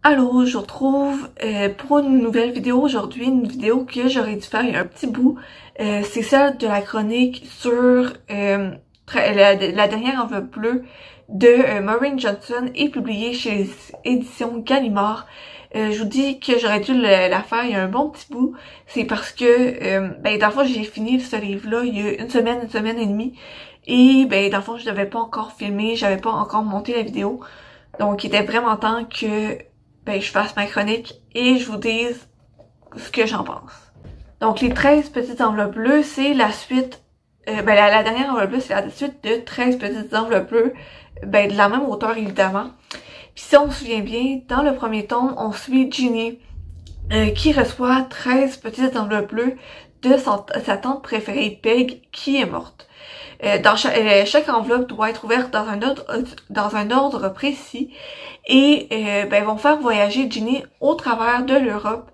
Allô, je vous retrouve pour une nouvelle vidéo aujourd'hui, une vidéo que j'aurais dû faire il y a un petit bout. C'est celle de la chronique sur la dernière enveloppe bleue de Maureen Johnson et publiée chez les éditions Gallimard. Je vous dis que j'aurais dû la faire il y a un bon petit bout. C'est parce que, dans le fond, j'ai fini ce livre-là il y a une semaine et demie. Et, dans le fond, je devais pas encore filmer, j'avais pas encore monté la vidéo. Donc, il était vraiment temps que je fasse ma chronique et je vous dise ce que j'en pense. Donc, les 13 petites enveloppes bleues, c'est la suite, la dernière enveloppe bleue, c'est la suite de 13 petites enveloppes bleues, de la même auteur, évidemment. Puis si on se souvient bien, dans le premier tome, on suit Ginny, qui reçoit 13 petites enveloppes bleues de sa tante préférée, Peg, qui est morte. Chaque enveloppe doit être ouverte dans un ordre précis et vont faire voyager Ginny au travers de l'Europe.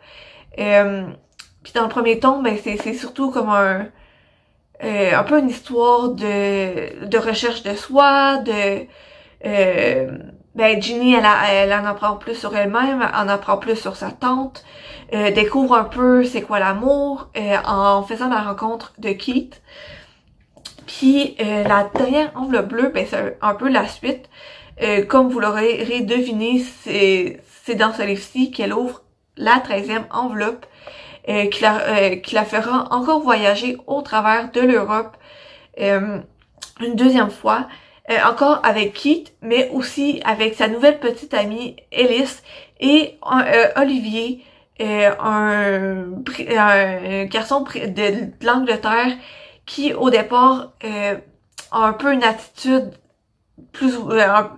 Puis dans le premier tome, c'est surtout comme un peu une histoire de recherche de soi, Ginny, elle en apprend plus sur elle-même, en apprend plus sur sa tante, découvre un peu c'est quoi l'amour en faisant la rencontre de Keith. Puis la dernière enveloppe bleue, c'est un peu la suite. Comme vous l'aurez deviné, c'est dans ce livre-ci qu'elle ouvre la 13e enveloppe qui la fera encore voyager au travers de l'Europe une deuxième fois. Encore avec Keith, mais aussi avec sa nouvelle petite amie Ellis et Olivier, un garçon de l'Angleterre qui au départ a un peu une attitude a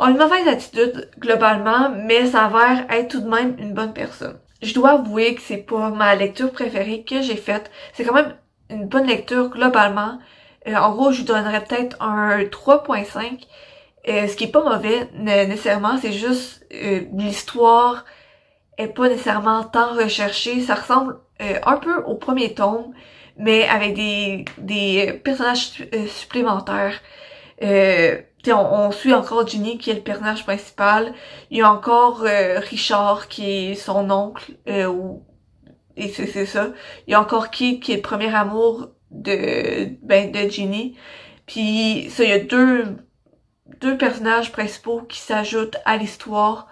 une mauvaise attitude globalement, mais s'avère être tout de même une bonne personne. Je dois avouer que c'est pas ma lecture préférée que j'ai faite. C'est quand même une bonne lecture globalement. En gros, je lui donnerais peut-être un 3.5. Ce qui est pas mauvais nécessairement, c'est juste l'histoire est pas nécessairement tant recherchée. Ça ressemble un peu au premier tome, mais avec des personnages supplémentaires. On suit encore Ginny qui est le personnage principal. Il y a encore Richard qui est son oncle, et c'est ça. Il y a encore Keith qui est le premier amour de Ginny. Puis ça, il y a deux personnages principaux qui s'ajoutent à l'histoire.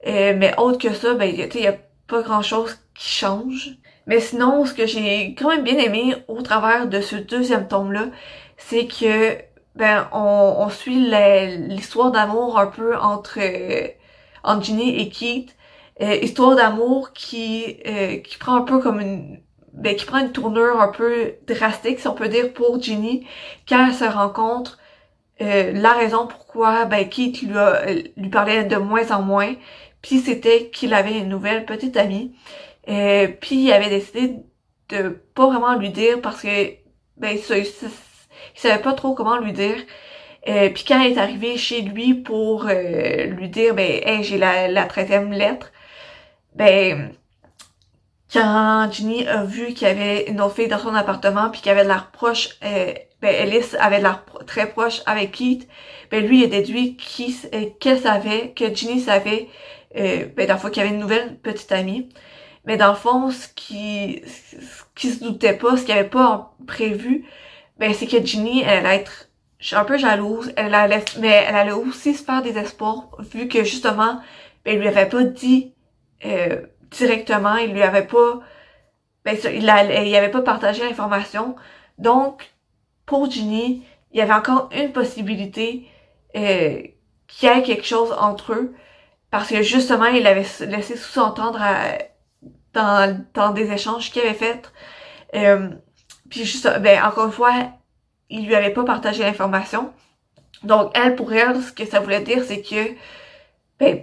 Mais autre que ça, il y a pas grand chose qui change. Mais sinon, ce que j'ai quand même bien aimé au travers de ce deuxième tome-là, c'est que on suit l'histoire d'amour un peu entre Ginny et Keith. Histoire d'amour qui prend un peu comme qui prend une tournure un peu drastique, si on peut dire, pour Ginny, quand elle se rencontre la raison pourquoi Keith lui parlait de moins en moins, puis c'était qu'il avait une nouvelle petite amie. Puis il avait décidé de pas vraiment lui dire parce que il savait pas trop comment lui dire. Puis quand il est arrivé chez lui pour lui dire hey, j'ai la 13e lettre, quand Ginny a vu qu'il y avait une autre fille dans son appartement puis qu'il avait de l'air proche, Ellis avait de l'air très proche avec Keith, lui il a déduit qu'elle savait, que Ginny savait dans le fond qu'il y avait une nouvelle petite amie. Mais dans le fond, ce qui se doutait pas, ce qu'il avait pas prévu, c'est que Ginny, elle allait être un peu jalouse, mais elle allait aussi se faire des espoirs, vu que justement, il lui avait pas dit directement, il lui avait pas, il avait pas partagé l'information. Donc, pour Ginny, il y avait encore une possibilité qu'il y ait quelque chose entre eux, parce que justement, il avait laissé sous-entendre dans des échanges qu'il avait faits. Puis juste, encore une fois, il lui avait pas partagé l'information. Donc, pour elle, ce que ça voulait dire, c'est que,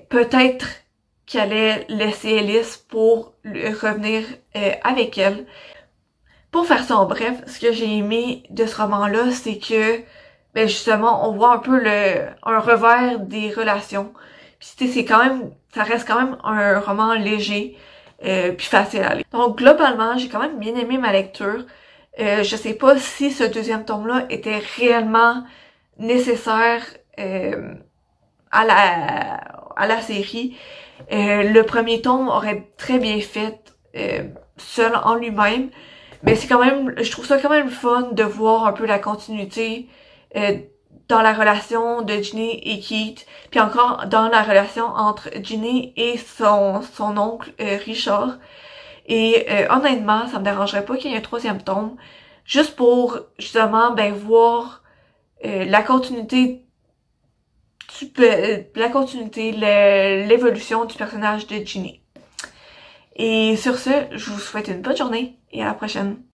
peut-être qu'elle allait laisser Ellis pour revenir avec elle. Pour faire ça en bref, ce que j'ai aimé de ce roman-là, c'est que, justement, on voit un peu un revers des relations. Puis, ça reste quand même un roman léger, puis facile à lire. Donc, globalement, j'ai quand même bien aimé ma lecture. Je sais pas si ce deuxième tome-là était réellement nécessaire à la série. Le premier tome aurait très bien fait seul en lui-même, mais c'est quand même, je trouve ça quand même fun de voir un peu la continuité dans la relation de Ginny et Keith, puis encore dans la relation entre Ginny et son oncle Richard. Et honnêtement, ça me dérangerait pas qu'il y ait un troisième tome, juste pour justement ben voir la continuité l'évolution du personnage de Ginny. Et sur ce, je vous souhaite une bonne journée et à la prochaine.